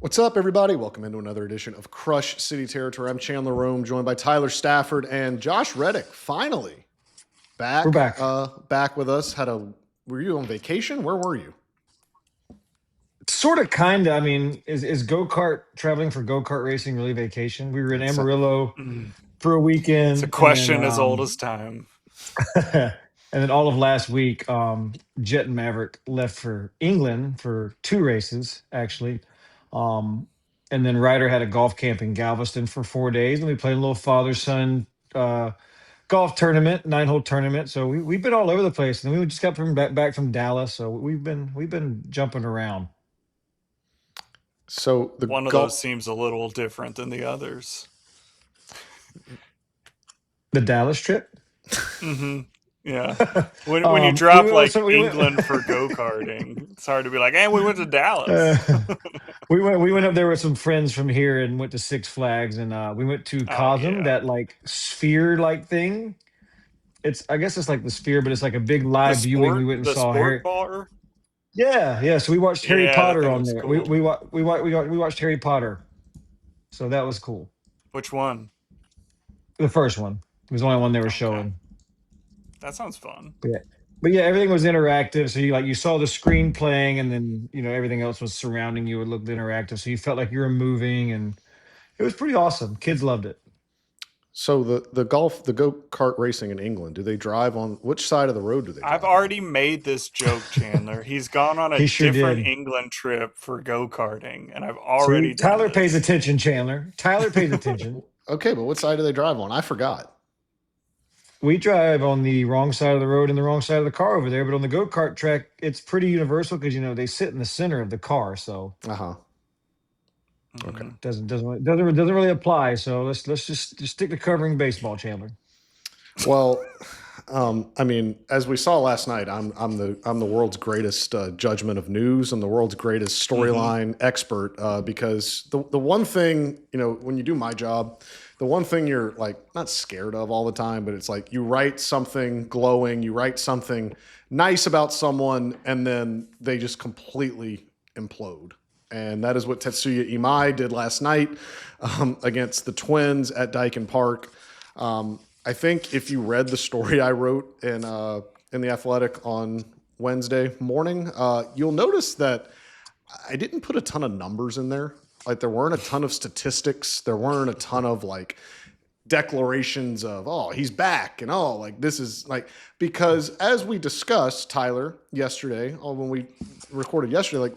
What's up, everybody? Welcome into another edition of Crush City Territory. I'm Chandler Rome, joined by Tyler Stafford and Josh Reddick. Finally, We're back. Back with us. Were you on vacation? Where were you? Sort of, kind of. I mean, is traveling for go-kart racing really vacation? We were in Amarillo for a It's a weekend, and then question as old as time. and then all of last week, Jet and Maverick left for England for 2 races, actually. And then Ryder had a golf camp in Galveston for 4 days, and we played a little father-son golf tournament, 9-hole tournament. So we've been all over the place, and we just got back from Dallas. So we've been jumping around. So One of those seems a little different than the others. The Dallas trip? Mm-hmm. Yeah. When you drop England for go-karting, it's hard to be like, hey, we went to Dallas. we went up there with some friends from here and went to Six Flags, and we went to Cosm, that like sphere-like thing. I guess it's like the sphere, but it's like a big live viewing. We went and saw Harry bar. Yeah. So we watched Harry Potter on there. Cool. We watched Harry Potter, so that was cool. Which one? The first one. It was the only one they were showing. That sounds fun. But yeah, everything was interactive. So you saw the screen playing, and then everything else was surrounding you. It looked interactive, so you felt like you were moving, and it was pretty awesome. Kids loved it. So the go-kart racing in England, do they drive on which side of the road do they drive? I've already made this joke, Chandler. He's gone on a different England trip for go-karting, and I've already done Tyler pays attention, Chandler. Tyler pays attention. Okay, but what side do they drive on? I forgot. We drive on the wrong side of the road and the wrong side of the car over there, but on the go-kart track, it's pretty universal because they sit in the center of the car. So okay, doesn't really apply. So let's just stick to covering baseball, Chandler. Well, I mean, as we saw last night, I'm the world's greatest judgment of news. I'm the world's greatest storyline expert because the one thing, when you do my job, the one thing you're like not scared of all the time, but it's like you write something glowing, you write something nice about someone, and then they just completely implode. And that is what Tatsuya Imai did last night against the Twins at Dyken Park. I think if you read the story I wrote in The Athletic on Wednesday morning, you'll notice that I didn't put a ton of numbers in there. Like there weren't a ton of statistics. There weren't a ton of like declarations of, oh, he's back. And this is like, because as we discussed, Tyler, yesterday, when we recorded yesterday, like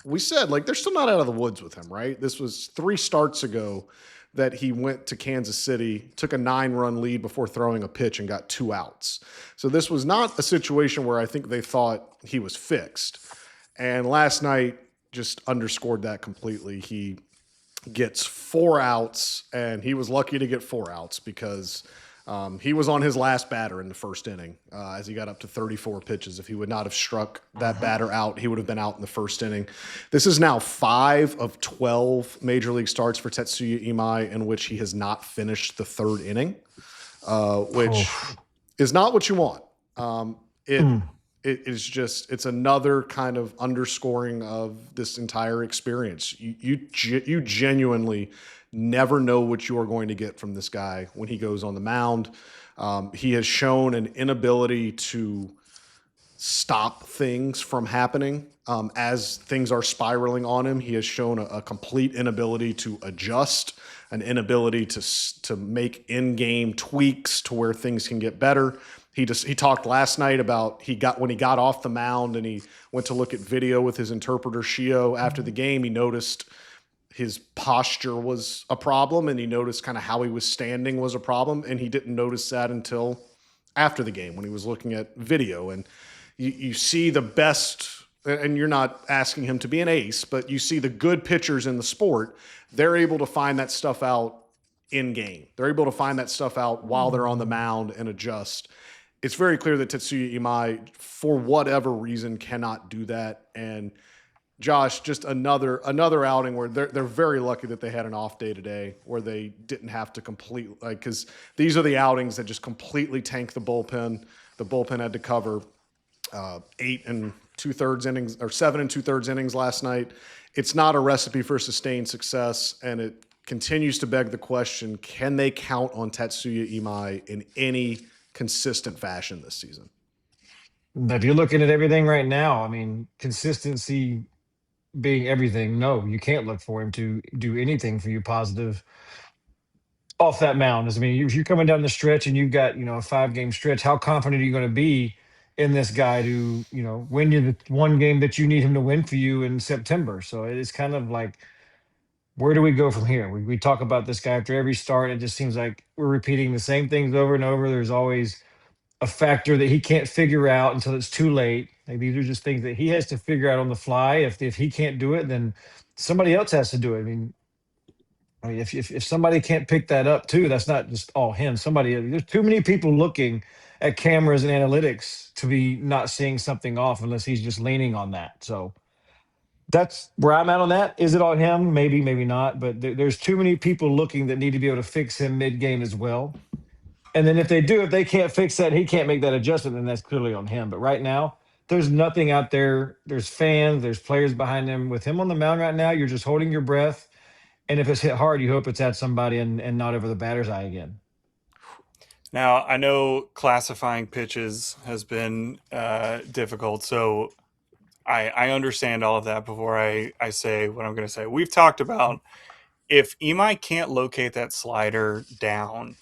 we said, like they're still not out of the woods with him, right? This was 3 starts ago that he went to Kansas City, took a 9-run lead before throwing a pitch and got 2 outs. So this was not a situation where I think they thought he was fixed. And last night just underscored that completely. He gets 4 outs, and he was lucky to get 4 outs because he was on his last batter in the first inning as he got up to 34 pitches. If he would not have struck that batter out, he would have been out in the first inning. This is now 5 of 12 Major League starts for Tatsuya Imai in which he has not finished the 3rd inning, which is not what you want. It's another kind of underscoring of this entire experience. You genuinely never know what you are going to get from this guy when he goes on the mound. He has shown an inability to stop things from happening as things are spiraling on him. He has shown a complete inability to adjust, an inability to make in-game tweaks to where things can get better. He talked last night about when he got off the mound and he went to look at video with his interpreter Shio after the game. He noticed his posture was a problem, and he noticed kind of how he was standing was a problem, and he didn't notice that until after the game when he was looking at video. And you see the best, and you're not asking him to be an ace, but you see the good pitchers in the sport, they're able to find that stuff out in game. They're able to find that stuff out while they're on the mound and adjust. It's very clear that Tatsuya Imai, for whatever reason, cannot do that. And Josh, just another outing where they're very lucky that they had an off day today, where they didn't have to because these are the outings that just completely tank the bullpen. The bullpen had to cover 8 2/3 innings or 7 2/3 innings last night. It's not a recipe for sustained success, and it continues to beg the question: can they count on Tatsuya Imai in any consistent fashion this season? If you're looking at everything right now, I mean, consistency being everything, no, you can't look for him to do anything for you positive off that mound. I mean, if you're coming down the stretch and you've got, a 5-game stretch, how confident are you going to be in this guy to, win you the one game that you need him to win for you in September? So it's kind of like, where do we go from here? We talk about this guy after every start. It just seems like we're repeating the same things over and over. There's always a factor that he can't figure out until it's too late. Like, these are just things that he has to figure out on the fly. If he can't do it, then somebody else has to do it. I mean, if somebody can't pick that up too, that's not just all him. There's too many people looking at cameras and analytics to be not seeing something off unless he's just leaning on that. So that's where I'm at on that. Is it on him? Maybe, maybe not. But there's too many people looking that need to be able to fix him mid-game as well. And then if they can't fix that, he can't make that adjustment, then that's clearly on him. But right now, there's nothing out there. There's fans, there's players behind him. With him on the mound right now, you're just holding your breath. And if it's hit hard, you hope it's at somebody and not over the batter's eye again. Now, I know classifying pitches has been difficult, so I understand all of that before I say what I'm going to say. We've talked about if Imai can't locate that slider down,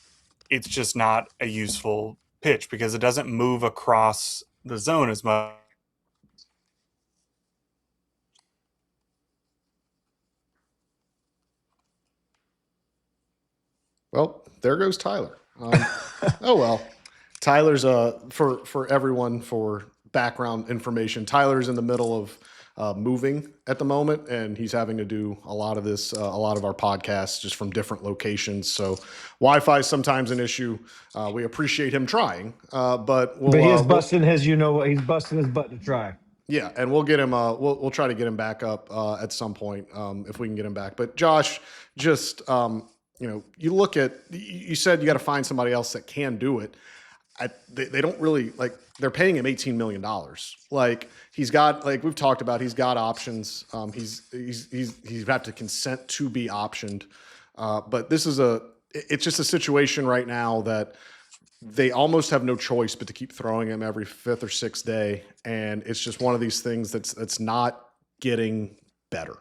it's just not a useful pitch because it doesn't move across the zone as much. Well, there goes Tyler. Oh well, Tyler's for everyone for background information. Tyler's in the middle of moving at the moment, and he's having to do a lot of this, a lot of our podcasts just from different locations. So Wi-Fi is sometimes an issue. We appreciate him trying, but he's busting he's busting his butt to try. Yeah, and we'll get him. We'll try to get him back up at some point if we can get him back. But Josh, just you look at. You said you got to find somebody else that can do it. They don't really like. They're paying him $18 million. Like he's got, like we've talked about, he's got options. He's got to consent to be optioned. But this is it's just a situation right now that they almost have no choice but to keep throwing him every 5th or 6th day, and it's just one of these things that's not getting better.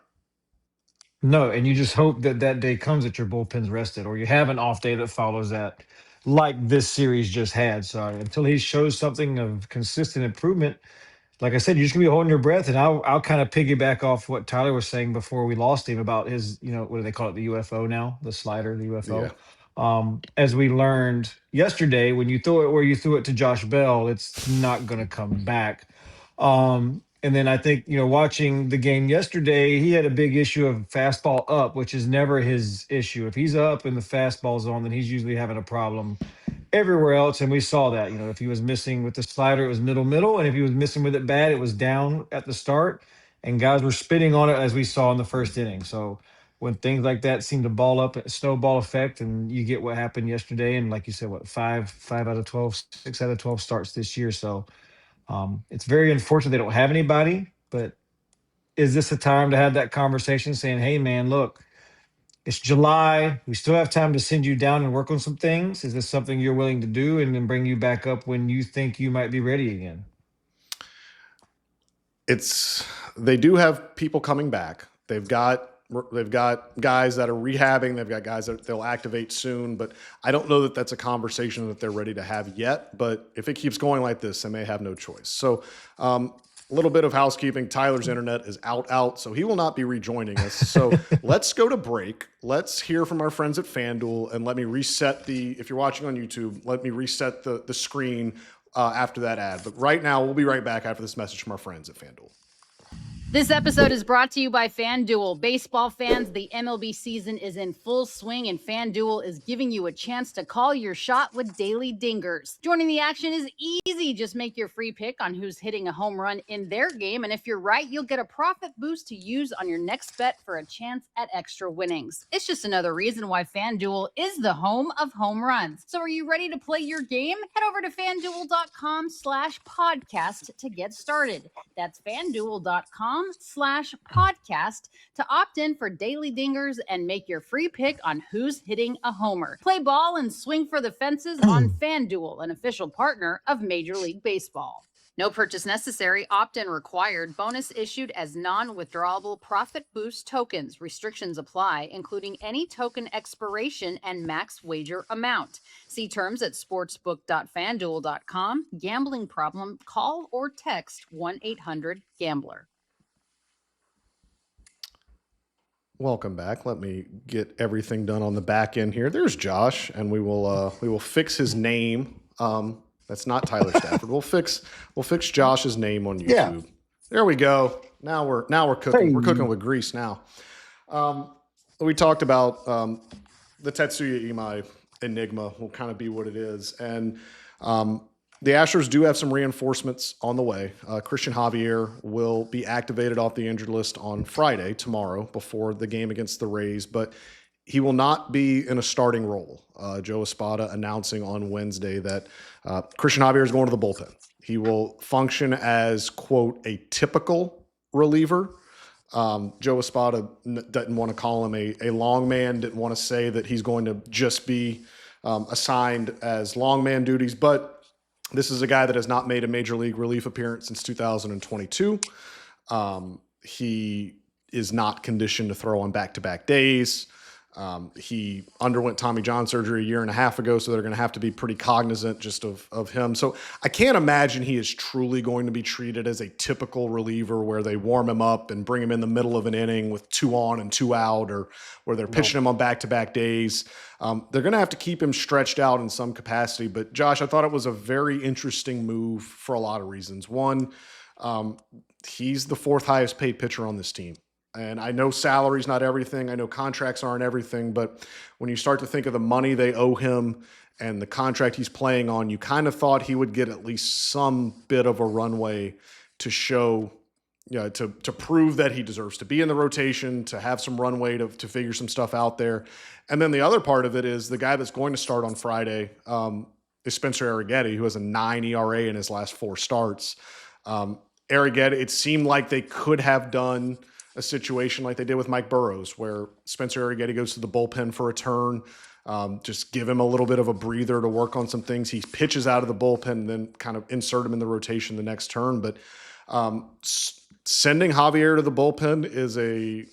No, and you just hope that day comes that your bullpen's rested, or you have an off day that follows that, like this series just had. So until he shows something of consistent improvement, like I said, you're just gonna be holding your breath. And I'll kind of piggyback off what Tyler was saying before we lost him about his, what do they call it, the UFO now, the slider, the UFO. Yeah. As we learned yesterday, when you throw it where you threw it to Josh Bell, it's not going to come back. And then I think, watching the game yesterday, he had a big issue of fastball up, which is never his issue. If he's up and the fastball's on, then he's usually having a problem everywhere else. And we saw that, if he was missing with the slider, it was middle. And if he was missing with it bad, it was down at the start. And guys were spitting on it, as we saw in the first inning. So when things like that seem to ball up, a snowball effect, and you get what happened yesterday, and like you said, what, 5 out of 12, 6 out of 12 starts this year. So it's very unfortunate they don't have anybody, but is this a time to have that conversation saying, hey man, look, it's July, we still have time to send you down and work on some things? Is this something you're willing to do, and then bring you back up when you think you might be ready again? They do have people coming back. They've got guys that are rehabbing. They've got guys that they'll activate soon, but I don't know that that's a conversation that they're ready to have yet. But if it keeps going like this, they may have no choice. So a little bit of housekeeping. Tyler's internet is out, so he will not be rejoining us. So let's go to break. Let's hear from our friends at FanDuel, and let me reset if you're watching on YouTube, let me reset the screen after that ad. But right now, we'll be right back after this message from our friends at FanDuel. This episode is brought to you by FanDuel. Baseball fans, the MLB season is in full swing, and FanDuel is giving you a chance to call your shot with daily dingers. Joining the action is easy. Just make your free pick on who's hitting a home run in their game, and if you're right, you'll get a profit boost to use on your next bet for a chance at extra winnings. It's just another reason why FanDuel is the home of home runs. So are you ready to play your game? Head over to FanDuel.com/podcast to get started. That's FanDuel.com/podcast to opt in for daily dingers and make your free pick on who's hitting a homer. Play ball and swing for the fences on FanDuel, an official partner of Major League Baseball. No purchase necessary. Opt-in required. Bonus issued as non-withdrawable profit boost tokens. Restrictions apply, including any token expiration and max wager amount. See terms at sportsbook.fanduel.com. Gambling problem? Call or text 1-800-GAMBLER. Welcome back. Let me get everything done on the back end here. There's Josh, and we will fix his name. That's not Tyler Stafford. We'll fix Josh's name on YouTube. Yeah. There we go. Now we're cooking. Hey. We're cooking with grease now. We talked about the Tatsuya Imai enigma will kind of be what it is, and the Astros do have some reinforcements on the way. Cristian Javier will be activated off the injured list on Friday, tomorrow, before the game against the Rays, but he will not be in a starting role. Joe Espada announcing on Wednesday that Cristian Javier is going to the bullpen. He will function as, quote, a typical reliever. Joe Espada doesn't want to call him a long man, didn't want to say that he's going to just be assigned as long man duties, but this is a guy that has not made a major league relief appearance since 2022. He is not conditioned to throw on back-to-back days. He underwent Tommy John surgery a year and a half ago, so they're going to have to be pretty cognizant just of him. So I can't imagine he is truly going to be treated as a typical reliever where they warm him up and bring him in the middle of an inning with 2 on and 2 out, or where they're pitching him on back-to-back days. They're going to have to keep him stretched out in some capacity. But Josh, I thought it was a very interesting move for a lot of reasons. One, he's the 4th highest paid pitcher on this team. And I know salary's not everything. I know contracts aren't everything. But when you start to think of the money they owe him and the contract he's playing on, you kind of thought he would get at least some bit of a runway to show, to prove that he deserves to be in the rotation, to have some runway to figure some stuff out there. And then the other part of it is the guy that's going to start on Friday is Spencer Arrighetti, who has a 9 ERA in his last 4 starts. Arrighetti, it seemed like they could have done a situation like they did with Mike Burrows, where Spencer Arrighetti goes to the bullpen for a turn, just give him a little bit of a breather to work on some things. He pitches out of the bullpen and then kind of insert him in the rotation the next turn. But sending Javier to the bullpen is a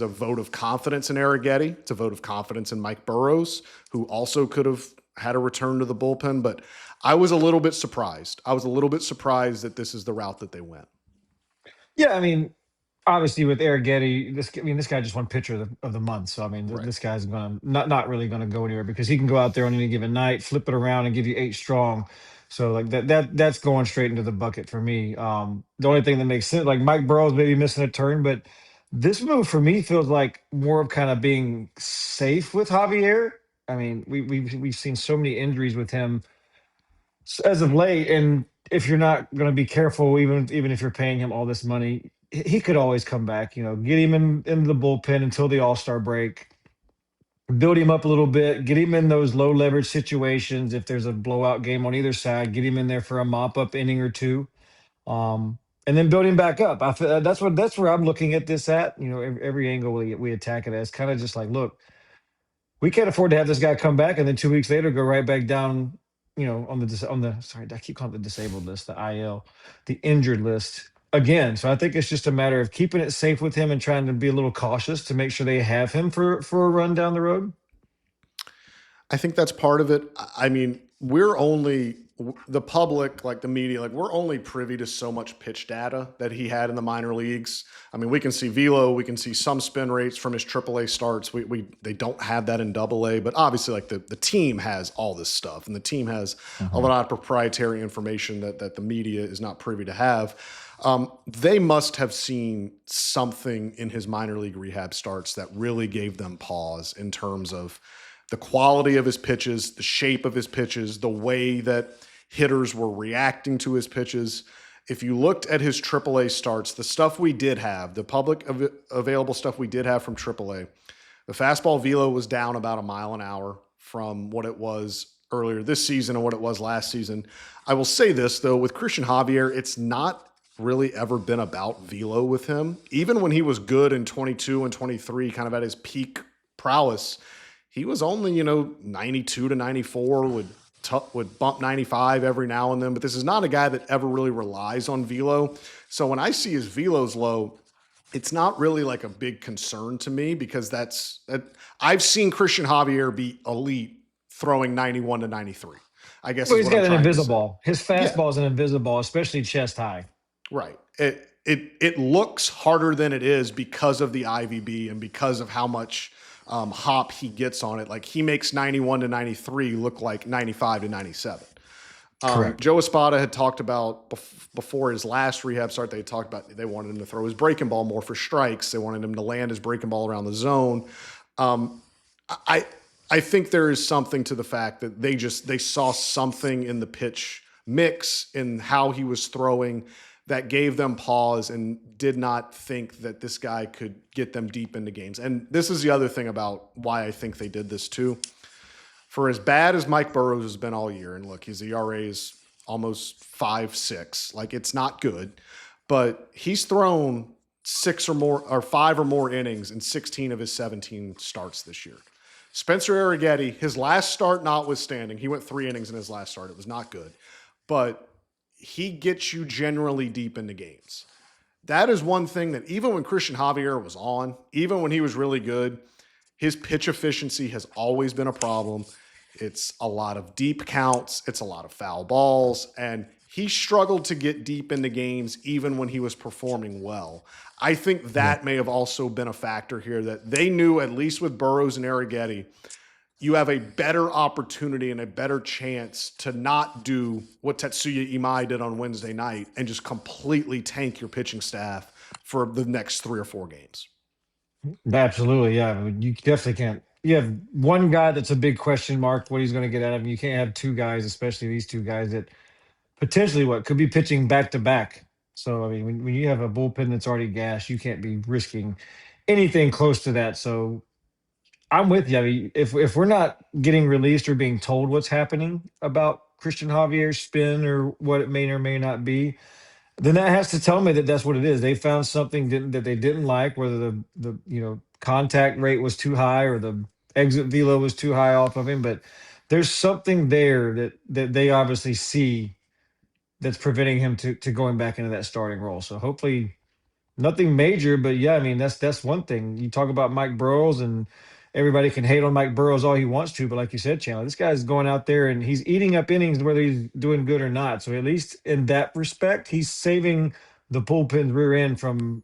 vote of confidence in Arrighetti. It's a vote of confidence in Mike Burrows, who also could have had a return to the bullpen. But I was a little bit surprised. That this is the route that they went. Yeah, I mean, obviously with Arrighetti, this guy just won pitcher of the month. So, I mean, Right. This guy's not really going to go anywhere, because he can go out there on any given night, flip it around and give you 8 strong. So like that's going straight into the bucket for me. The only thing that makes sense, like Mike Burrows maybe missing a turn, but this move for me feels like more of kind of being safe with Javier. I mean, we've seen so many injuries with him as of late, and if you're not going to be careful, even if you're paying him all this money, he could always come back. Get him into the bullpen until the All-Star break, build him up a little bit, get him in those low leverage situations. If there's a blowout game on either side, get him in there for a mop up inning or two, and then build him back up. I feel that's where I'm looking at this at. Every angle we attack it as kind of just like, look, we can't afford to have this guy come back and then 2 weeks later go right back down, on the sorry, I keep calling it the disabled list, the IL, the injured list again. So I think it's just a matter of keeping it safe with him and trying to be a little cautious to make sure they have him for a run down the road. I think that's part of it. I mean, the public, like the media, like we're only privy to so much pitch data that he had in the minor leagues. I mean, we can see velo, we can see some spin rates from his AAA starts. They don't have that in AA, but obviously like the team has all this stuff, and the team has a lot of proprietary information that the media is not privy to have. They must have seen something in his minor league rehab starts that really gave them pause in terms of the quality of his pitches, the shape of his pitches, the way that hitters were reacting to his pitches. If you looked at his AAA starts, the stuff we did have, the public available stuff we did have from AAA, the fastball velo was down about a mile an hour from what it was earlier this season and what it was last season. I will say this, though, with Cristian Javier, it's not really ever been about velo with him. Even when he was good in 22 and 23, kind of at his peak prowess, he was only, 92 to 94, would bump 95 every now and then, but this is not a guy that ever really relies on velo. So when I see his velo's low, it's not really like a big concern to me because I've seen Cristian Javier be elite throwing 91 to 93. I guess Well, is he's what I'm got an trying to invisible. say. His fastball is an invisible, especially chest high. Right. It looks harder than it is because of the IVB and because of how much hop he gets on it. Like he makes 91 to 93 look like 95 to 97. Correct. Joe Espada had talked about before his last rehab start, they talked about they wanted him to throw his breaking ball more for strikes. They wanted him to land his breaking ball around the zone. I think there is something to the fact that they saw something in the pitch mix in how he was throwing that gave them pause and did not think that this guy could get them deep into games. And this is the other thing about why I think they did this too. For as bad as Mike Burrows has been all year, and look, his ERA is almost 5.6. Like it's not good, but he's thrown 5 or more innings in 16 of his 17 starts this year. Spencer Arrighetti, his last start notwithstanding, he went 3 innings in his last start. It was not good, but he gets you generally deep into games. That is one thing that even when Cristian Javier was on, even when he was really good, his pitch efficiency has always been a problem. It's a lot of deep counts. It's a lot of foul balls. And he struggled to get deep into games even when he was performing well. I think that may have also been a factor here that they knew, at least with Burrows and Arrighetti, you have a better opportunity and a better chance to not do what Tatsuya Imai did on Wednesday night and just completely tank your pitching staff for the next 3 or 4 games. Absolutely, yeah. I mean, you definitely can't. You have one guy that's a big question mark, what he's going to get out of him. You can't have 2 guys, especially these 2 guys that potentially could be pitching back to back. So, I mean, when you have a bullpen that's already gassed, you can't be risking anything close to that. So I'm with you. I mean, if we're not getting released or being told what's happening about Cristian Javier's spin or what it may or may not be, then that has to tell me that that's what it is. They found something that they didn't like, whether the contact rate was too high or the exit velo was too high off of him. But there's something there that they obviously see that's preventing him to going back into that starting role. So hopefully nothing major, but yeah, I mean that's one thing. You talk about Mike Burrows, and everybody can hate on Mike Burrows all he wants to, but like you said, Chandler, this guy's going out there and he's eating up innings whether he's doing good or not. So at least in that respect, he's saving the bullpen's rear end from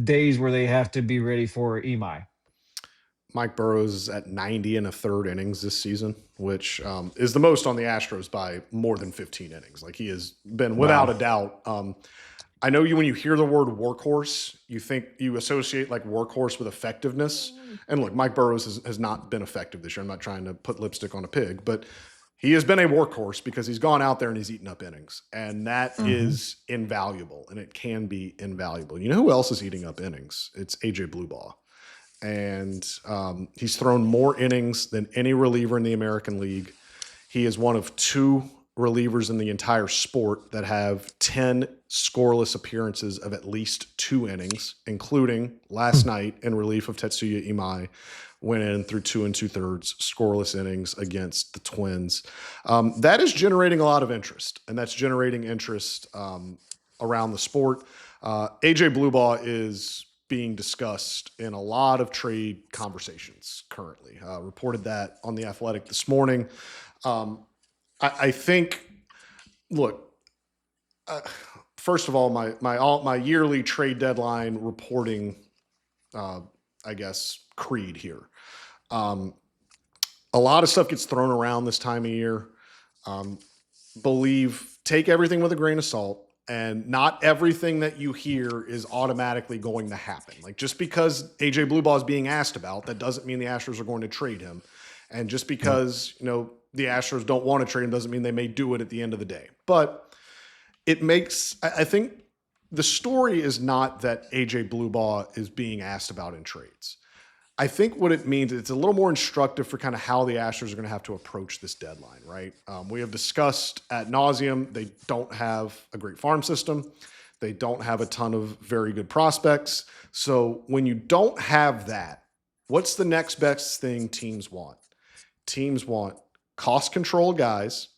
days where they have to be ready for Imai. Mike Burrows is at 90 1/3 innings this season, which is the most on the Astros by more than 15 innings. Like he has been without a doubt. I know when you hear the word workhorse, you associate like workhorse with effectiveness. And look, Mike Burrows has not been effective this year. I'm not trying to put lipstick on a pig, but he has been a workhorse because he's gone out there and he's eaten up innings. And that is invaluable, and it can be invaluable. You know who else is eating up innings? It's AJ Blubaugh. And he's thrown more innings than any reliever in the American League. He is one of 2 relievers in the entire sport that have 10 scoreless appearances of at least 2 innings, including last night in relief of Tatsuya Imai, went in through 2 2/3 scoreless innings against the Twins. That is generating a lot of interest, and that's generating interest around the sport. AJ Blubaugh is being discussed in a lot of trade conversations currently. Reported that on The Athletic this morning. I think, look, first of all, my yearly trade deadline reporting, I guess, creed here. A lot of stuff gets thrown around this time of year. Take everything with a grain of salt. And not everything that you hear is automatically going to happen. Like, just because AJ Blubaugh is being asked about, that doesn't mean the Astros are going to trade him. And just because, the Astros don't want to trade him doesn't mean they may do it at the end of the day. But it makes, I think the story is not that AJ Blubaugh is being asked about in trades. I think what it means, it's a little more instructive for kind of how the Astros are going to have to approach this deadline, right? We have discussed ad nauseum, they don't have a great farm system. They don't have a ton of very good prospects. So when you don't have that, what's the next best thing teams want? Teams want cost control guys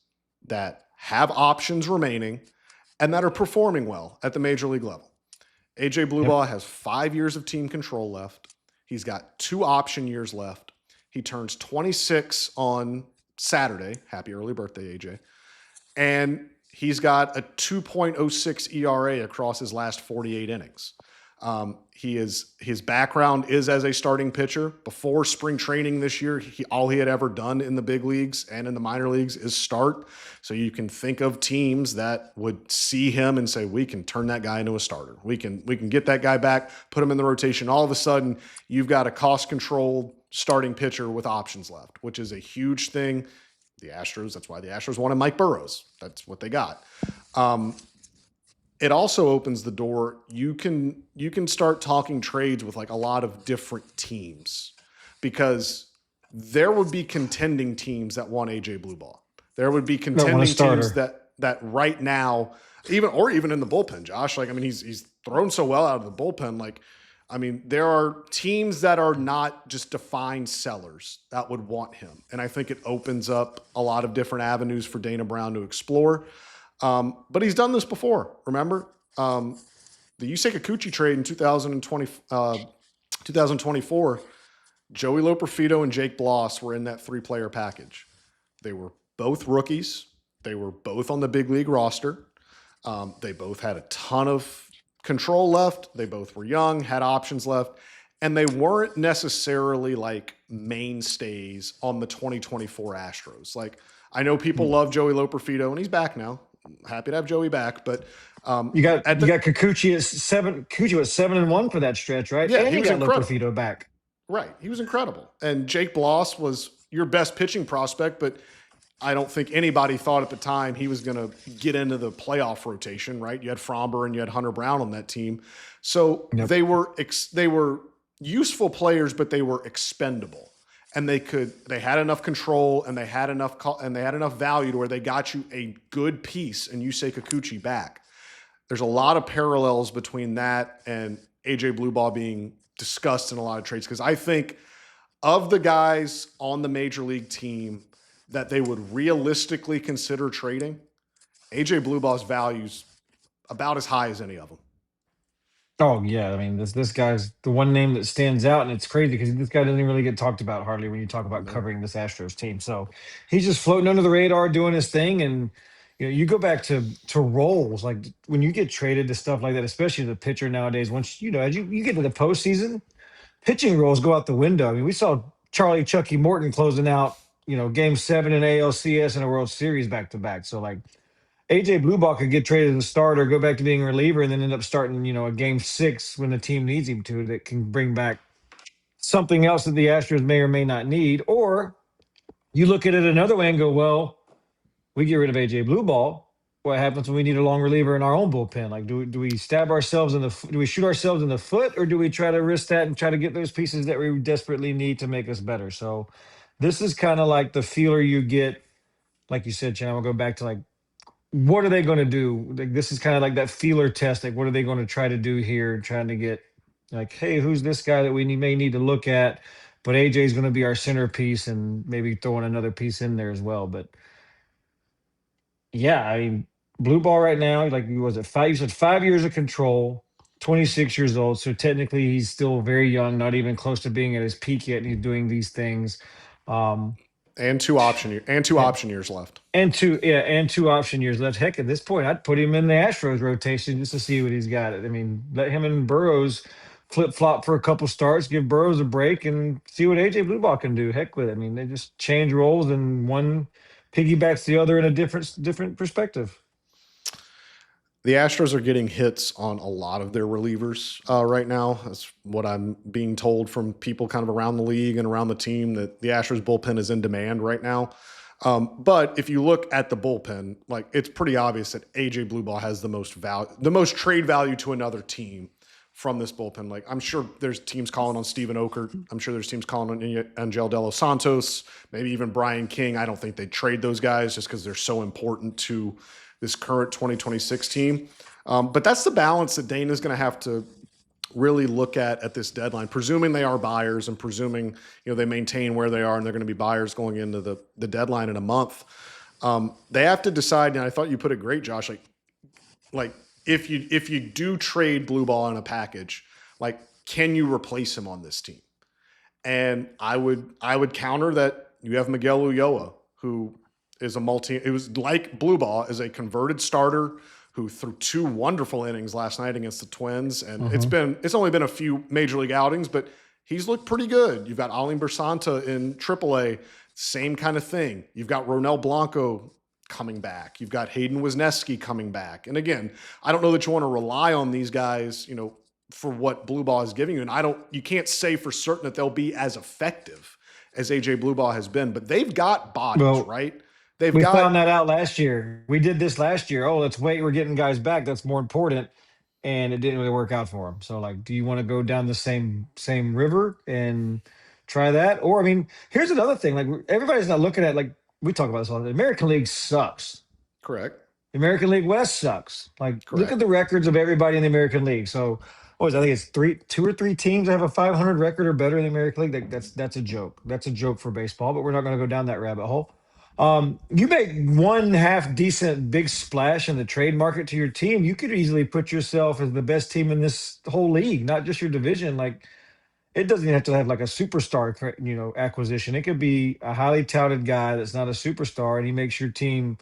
that have options remaining and that are performing well at the major league level. AJ Blubaugh has 5 years of team control left. He's got 2 option years left. He turns 26 on Saturday. Happy early birthday, AJ. And he's got a 2.06 ERA across his last 48 innings. His background is as a starting pitcher. Before spring training this year, all he had ever done in the big leagues and in the minor leagues is start. So you can think of teams that would see him and say, we can turn that guy into a starter. We can get that guy back, put him in the rotation. All of a sudden, you've got a cost-controlled starting pitcher with options left, which is a huge thing. The Astros, that's why the Astros wanted Mike Burrows. That's what they got. It also opens the door. You can start talking trades with like a lot of different teams, because there would be contending teams that want AJ Blubaugh. There would be contending teams that right now, even in the bullpen, Josh. Like, I mean, he's thrown so well out of the bullpen. Like, I mean, there are teams that are not just defined sellers that would want him. And I think it opens up a lot of different avenues for Dana Brown to explore. But he's done this before. Remember, the Yusei Kikuchi trade in 2024, Joey Loperfido and Jake Bloss were in that 3-player package. They were both rookies. They were both on the big league roster. They both had a ton of control left. They both were young, had options left, and they weren't necessarily like mainstays on the 2024 Astros. Like, I know people love Joey Loperfido, and he's back now. Happy to have Joey back, but you got Kikuchi at 7. Kikuchi was 7-1 for that stretch, right? Yeah, and he you was got incredible. Loperfido back. Right, he was incredible. And Jake Bloss was your best pitching prospect, but I don't think anybody thought at the time he was going to get into the playoff rotation. Right, you had Fromber and you had Hunter Brown on that team, so they were useful players, but they were expendable. And they had enough control, and they had enough value to where they got you a good piece and Yusei Kikuchi back. There's a lot of parallels between that and AJ Blubaugh being discussed in a lot of trades, because I think of the guys on the major league team that they would realistically consider trading, AJ Blubaugh's value's about as high as any of them. Oh yeah, I mean this guy's the one name that stands out, and it's crazy because this guy doesn't really get talked about hardly when you talk about covering this Astros team. So he's just floating under the radar, doing his thing. And you go back to roles, like when you get traded to stuff like that, especially the pitcher nowadays. Once as you get to the postseason, pitching roles go out the window. I mean, we saw Charlie Chucky Morton closing out Game 7 in ALCS and a World Series back to back. So like, AJ Blubaugh could get traded as a starter, go back to being a reliever, and then end up starting, a Game 6 when the team needs him to, that can bring back something else that the Astros may or may not need. Or you look at it another way and go, well, we get rid of AJ Blubaugh. What happens when we need a long reliever in our own bullpen? Like, do we stab ourselves do we shoot ourselves in the foot, or do we try to risk that and try to get those pieces that we desperately need to make us better? So this is kind of like the feeler you get, like you said, Chan. We'll go back to like, what are they going to do? Like, this is kind of like that feeler test. Like, what are they going to try to do here? Trying to get like, hey, who's this guy that we may need to look at? But AJ is going to be our centerpiece, and maybe throwing another piece in there as well. But yeah, I mean, blue ball right now, like, was it 5? You said 5 years of control, 26 years old. So technically he's still very young, not even close to being at his peak yet. And he's doing these things. And two option years left. And two option years left. Heck, at this point, I'd put him in the Astros rotation just to see what he's got. I mean, let him and Burrows flip-flop for a couple starts, give Burrows a break, and see what AJ Blubaugh can do. Heck with it. I mean, they just change roles, and one piggybacks the other in a different perspective. The Astros are getting hits on a lot of their relievers right now. That's what I'm being told from people kind of around the league and around the team, that the Astros bullpen is in demand right now. But if you look at the bullpen, like, it's pretty obvious that AJ Blubaugh has the most trade value to another team from this bullpen. Like, I'm sure there's teams calling on Steven Okert. I'm sure there's teams calling on Angel De Los Santos, maybe even Brian King. I don't think they'd trade those guys just because they're so important to this current 2026 team. But that's the balance that Dana's going to have to really look at this deadline, presuming they are buyers and presuming, they maintain where they are and they're going to be buyers going into the deadline in a month. They have to decide, and I thought you put it great, Josh, like if you do trade Blubaugh in a package, like, can you replace him on this team? And I would counter that you have Miguel Ulloa, who is it was like Blubaugh, is a converted starter who threw 2 wonderful innings last night against the Twins. And it's only been a few major league outings, but he's looked pretty good. You've got Alim Bersanta in AAA, same kind of thing. You've got Ronel Blanco coming back. You've got Hayden Wisniewski coming back. And again, I don't know that you want to rely on these guys, for what Blubaugh is giving you. And you can't say for certain that they'll be as effective as AJ Blubaugh has been, but they've got bodies, right? We found that out last year. We did this last year. Oh, let's wait. We're getting guys back. That's more important. And it didn't really work out for him. So, like, do you want to go down the same river and try that? Or, I mean, here's another thing. Like, everybody's not looking at, like, we talk about this all the time. The American League sucks. Correct. The American League West sucks. Like, Correct. Look at the records of everybody in the American League. So, I think it's 2 or 3 teams that have a 500 record or better in the American League. That's a joke. That's a joke for baseball, but we're not going to go down that rabbit hole. You make one half decent big splash in the trade market to your team, you could easily put yourself as the best team in this whole league, not just your division. Like, it doesn't even have to have like a superstar, acquisition. It could be a highly touted guy that's not a superstar, and he makes your team,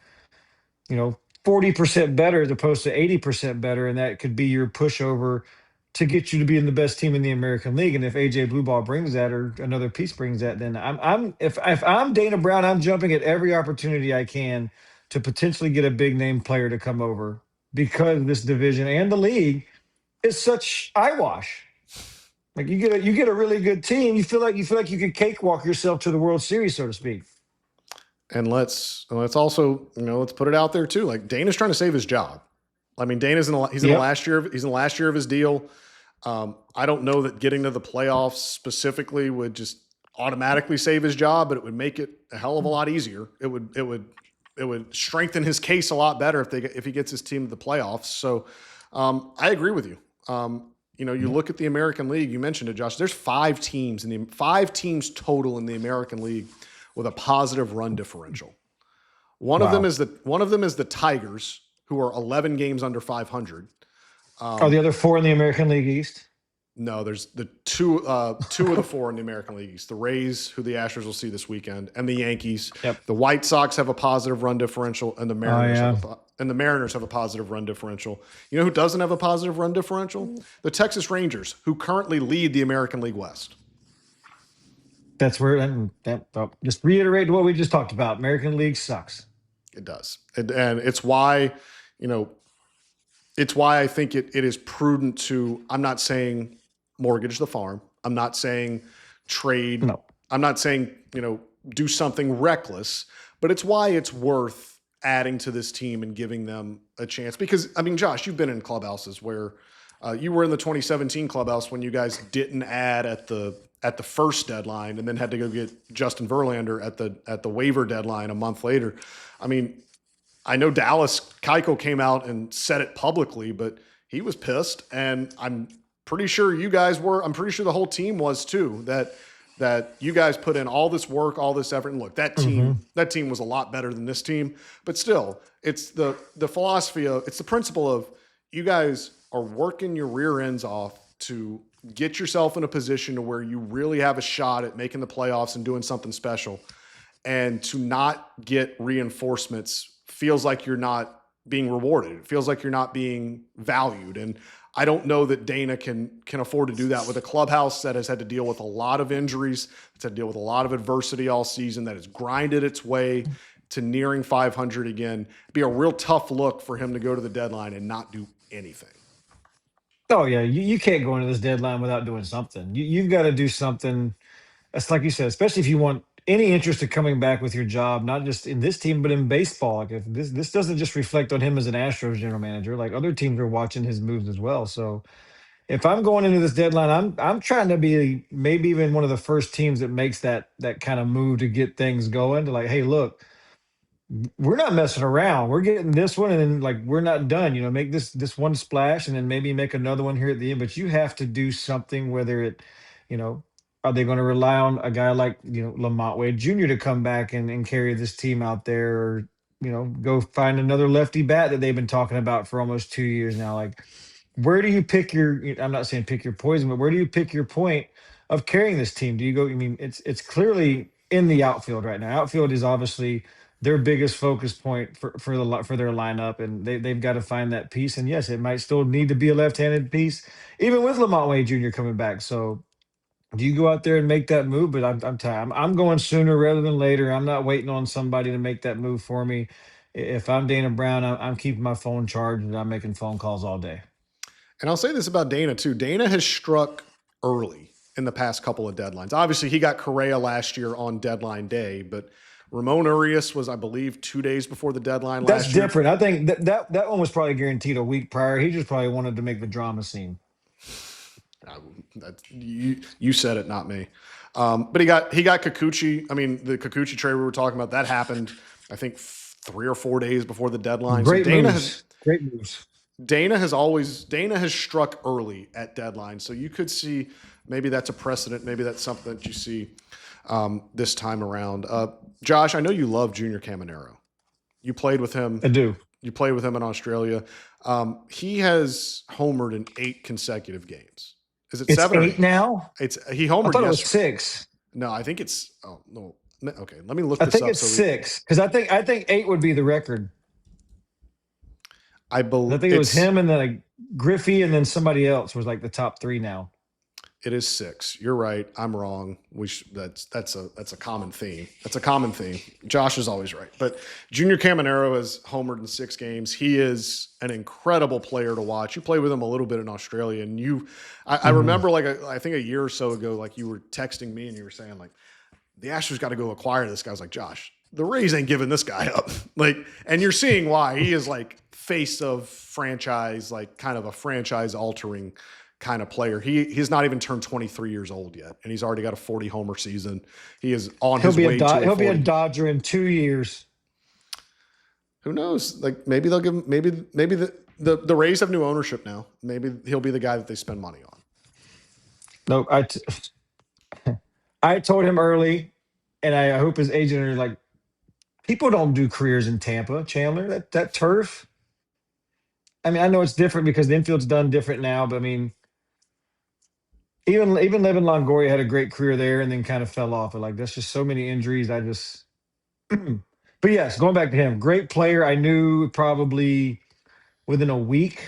40% better as opposed to 80% better, and that could be your pushover to get you to being the best team in the American League. And if AJ Blubaugh brings that, or another piece brings that, then if I'm Dana Brown, I'm jumping at every opportunity I can to potentially get a big name player to come over, because this division and the league is such eyewash. Like, you get a really good team, you feel like you could cakewalk yourself to the World Series, so to speak. And let's also, let's put it out there too. Like, Dana's trying to save his job. I mean, Dana's in the last year of his deal. I don't know that getting to the playoffs specifically would just automatically save his job, but it would make it a hell of a lot easier. It would strengthen his case a lot better if he gets his team to the playoffs. So I agree with you. You look at the American League. You mentioned it, Josh. There's 5 teams total in the American League with a positive run differential. One of them is the Tigers, who are 11 games under 500. Are the other 4 in the American League East? No, there's the two of the 4 in the American League East. The Rays, who the Astros will see this weekend, and the Yankees. Yep. The White Sox have a positive run differential, and the Mariners have a positive run differential. You know who doesn't have a positive run differential? The Texas Rangers, who currently lead the American League West. That's where just reiterate what we just talked about. American League sucks. It does, and it's why I think it is prudent to. I'm not saying mortgage the farm. I'm not saying trade. No. I'm not saying do something reckless. But it's why it's worth adding to this team and giving them a chance. Because, I mean, Josh, you've been in clubhouses where you were in the 2017 clubhouse when you guys didn't add at the first deadline and then had to go get Justin Verlander at the waiver deadline a month later. I mean, I know Dallas Keuchel came out and said it publicly, but he was pissed, and I'm pretty sure you guys were. I'm pretty sure the whole team was too. That you guys put in all this work, all this effort, and look, that team was a lot better than this team. But still, it's the philosophy of, it's the principle of, you guys are working your rear ends off to get yourself in a position to where you really have a shot at making the playoffs and doing something special, and to not get reinforcements feels like you're not being rewarded. It feels like you're not being valued. And I don't know that Dana can afford to do that with a clubhouse that has had to deal with a lot of injuries, that's had to deal with a lot of adversity all season, that has grinded its way to nearing 500 again. It'd be a real tough look for him to go to the deadline and not do anything. Oh yeah, you can't go into this deadline without doing something. You've got to do something. That's like you said, especially if you want any interest in coming back with your job, not just in this team, but in baseball. Like if this doesn't just reflect on him as an Astros general manager, like other teams are watching his moves as well. So if I'm going into this deadline, I'm trying to be maybe even one of the first teams that makes that kind of move to get things going. To like, hey, look, we're not messing around. We're getting this one, and then like we're not done. Make this one splash, and then maybe make another one here at the end. But you have to do something. Whether it, you know, are they going to rely on a guy like Lamont Wade Jr. to come back and carry this team out there, or go find another lefty bat that they've been talking about for almost 2 years now? Like, where do you pick your? I'm not saying pick your poison, but where do you pick your point of carrying this team? Do you go? I mean, it's clearly in the outfield right now. Outfield is obviously their biggest focus point for their lineup, and they've got to find that piece. And yes, it might still need to be a left-handed piece, even with Lamont Wade Jr. coming back. So, do you go out there and make that move? But I'm tired. I'm going sooner rather than later. I'm not waiting on somebody to make that move for me. If I'm Dana Brown, I'm keeping my phone charged and I'm making phone calls all day. And I'll say this about Dana too. Dana has struck early in the past couple of deadlines. Obviously, he got Correa last year on deadline day, but Ramon Urias was, I believe, 2 days before the deadline That's last year. different. I think that one was probably guaranteed a week prior. He just probably wanted to make the drama scene. You said it, not me. But he got Kikuchi. I mean, the Kikuchi trade we were talking about, that happened, I think, 3 or 4 days before the deadline. Great so moves. Great moves. Dana has struck early at deadline. So you could see maybe that's a precedent. Maybe that's something that you see this time around. Josh, I know you love Junior Caminero. You played with him. I do. You played with him in Australia. He has homered in 8 consecutive games. Is it It's 7 or 8 now? He homered I thought yesterday. it was 6. No, I think it's. Oh no. Okay, let me look I this think up. it's 6 because I think 8 would be the record. I believe. I think it was him and then like Griffey and then somebody else was like the top 3 now. It is 6. You're right. I'm wrong. That's a common theme. That's a common theme. Josh is always right. But Junior Caminero has homered in 6 games. He is an incredible player to watch. You played with him a little bit in Australia, and I remember I think a year or so ago, like you were texting me and you were saying like, the Astros got to go acquire this guy. I was like, Josh, the Rays ain't giving this guy up. And you're seeing why. He is like face of franchise, like kind of a franchise altering kind of player. He's not even turned 23 years old yet, and he's already got a 40 homer season. He is on his way to He'll be a Dodger in 2 years. Who knows? Like maybe they'll give him, maybe the Rays have new ownership now. Maybe he'll be the guy that they spend money on. No, I told him early, and I hope his agent are like, people don't do careers in Tampa, Chandler. That turf. I mean, I know it's different because the infield's done different now, but I mean, even Levin Longoria had a great career there and then kind of fell off. But like, that's just so many injuries. But yes, going back to him, great player. I knew probably within a week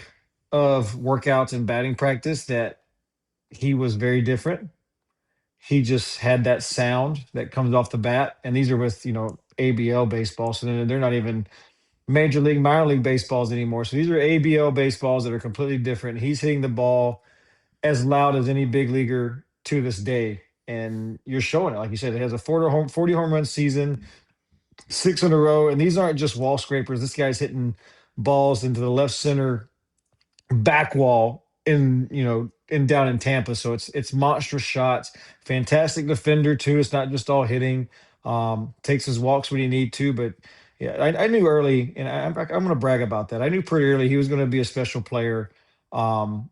of workouts and batting practice that he was very different. He just had that sound that comes off the bat. And these are with, ABL baseball. So they're not even major league, minor league baseballs anymore. So these are ABL baseballs that are completely different. He's hitting the ball as loud as any big leaguer to this day. And you're showing it. Like you said, he has a 40 home run season, 6 in a row. And these aren't just wall scrapers. This guy's hitting balls into the left center back wall in down in Tampa. So it's monstrous shots. Fantastic defender too. It's not just all hitting. Takes his walks when you need to. But yeah, I knew early, and I'm going to brag about that. I knew pretty early he was going to be a special player. And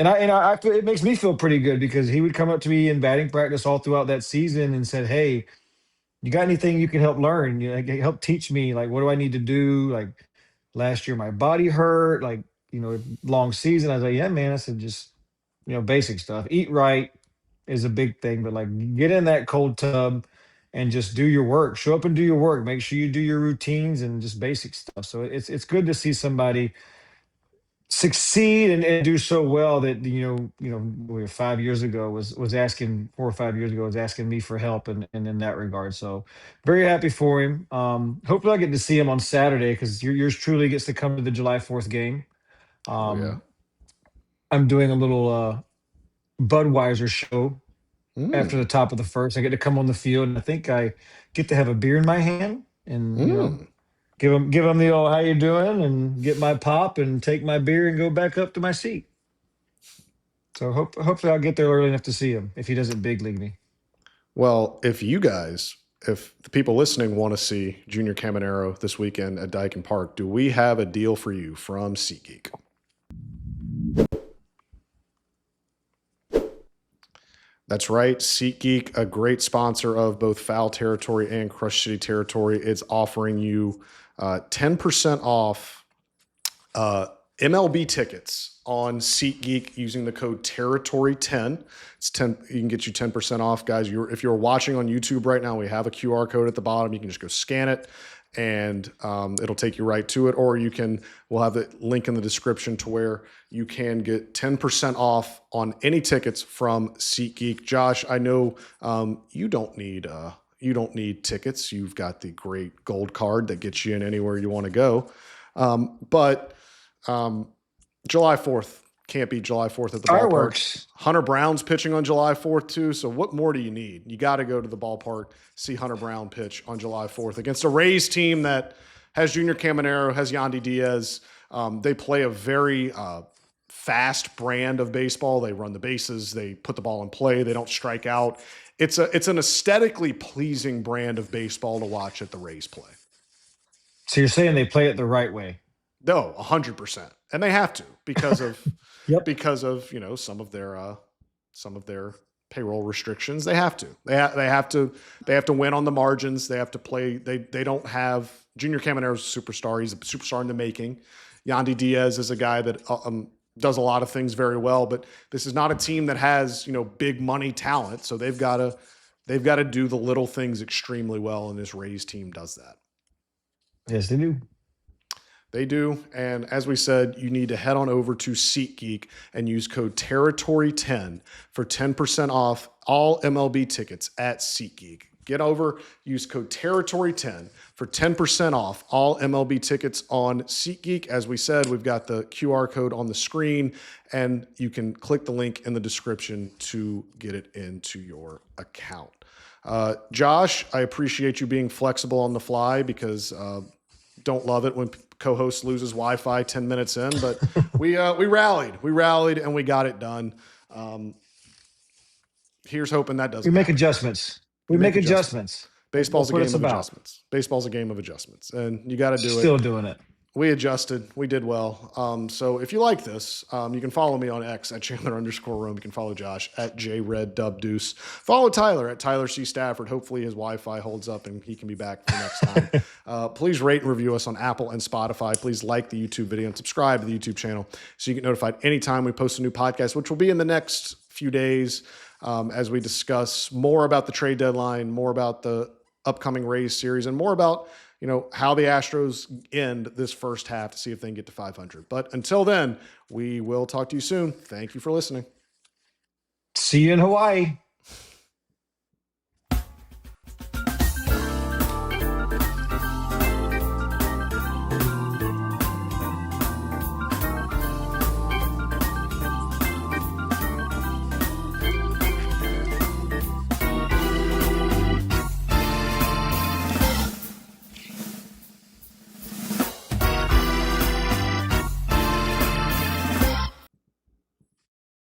I feel, it makes me feel pretty good because he would come up to me in batting practice all throughout that season and said, "Hey, you got anything you can help learn? Help teach me. Like, what do I need to do? Like, last year my body hurt. Like, long season." I was like, "Yeah, man." I said, "Just basic stuff. Eat right is a big thing, but like, get in that cold tub and just do your work. Show up and do your work. Make sure you do your routines and just basic stuff." So it's good to see somebody succeed and do so well that 5 years ago was asking 4 or 5 years ago was asking me for help and in that regard. So very happy for him. Hopefully I get to see him on Saturday because yours truly gets to come to the July 4th game. Oh yeah. I'm doing a little Budweiser show after the Mm. top of the first. I get to come on the field and I think I get to have a beer in my hand and Mm. give him the old how you doing and get my pop and take my beer and go back up to my seat. So hopefully I'll get there early enough to see him if he doesn't big league me. Well, if the people listening want to see Junior Caminero this weekend at Dyken Park, do we have a deal for you from SeatGeek? That's right. SeatGeek, a great sponsor of both Foul Territory and Crush City Territory, it's offering you 10% off MLB tickets on SeatGeek using the code Territory10. It's 10. You can get you 10% off, guys. If you're watching on YouTube right now, we have a QR code at the bottom. You can just go scan it, and it'll take you right to it. Or we'll have the link in the description to where you can get 10% off on any tickets from SeatGeek. Josh, I know you don't need tickets. You've got the great gold card that gets you in anywhere you want to go. But July 4th can't be July 4th at the Fireworks. ballpark. Hunter Brown's pitching on July 4th too. So what more do you need? You got to go to the ballpark, see Hunter Brown pitch on July 4th against a Rays team that has Junior Caminero, has Yandy Diaz. They play a very fast brand of baseball. They run the bases. They put the ball in play. They don't strike out. It's an aesthetically pleasing brand of baseball to watch at the Rays play. So you're saying they play it the right way? No, 100%, and they have to because of Yep. because of some of their payroll restrictions. They have to. They have to win on the margins. They have to play. They don't have Junior Caminero's a superstar. He's a superstar in the making. Yandy Diaz is a guy that does a lot of things very well, but this is not a team that has big money talent. So they've got to do the little things extremely well, and this Rays team does that. Yes, they do. They do. And as we said, you need to head on over to SeatGeek and use code Territory10 for 10% off all MLB tickets at SeatGeek. Get over, use code Territory10 for 10% off all MLB tickets on SeatGeek. As we said, we've got the QR code on the screen, and you can click the link in the description to get it into your account. Josh, I appreciate you being flexible on the fly because don't love it when co-host loses Wi-Fi 10 minutes in, but we rallied and we got it done. Here's hoping that doesn't. We make adjustments. We make adjustments. Baseball's a That's what game it's of about. adjustments. Baseball's a game of adjustments, and you got to do it. Still doing it. We adjusted. We did well. So if you like this, you can follow me on X at Chandler_Rome. You can follow Josh at JRedDubDeuce. Follow Tyler at Tyler C. Stafford. Hopefully his Wi-Fi holds up and he can be back for next time. Please rate and review us on Apple and Spotify. Please like the YouTube video and subscribe to the YouTube channel so you get notified anytime we post a new podcast, which will be in the next few days as we discuss more about the trade deadline, more about the upcoming Rays series, and more about how the Astros end this first half to see if they can get to 500. But until then, we will talk to you soon. Thank you for listening. See you in Hawaii.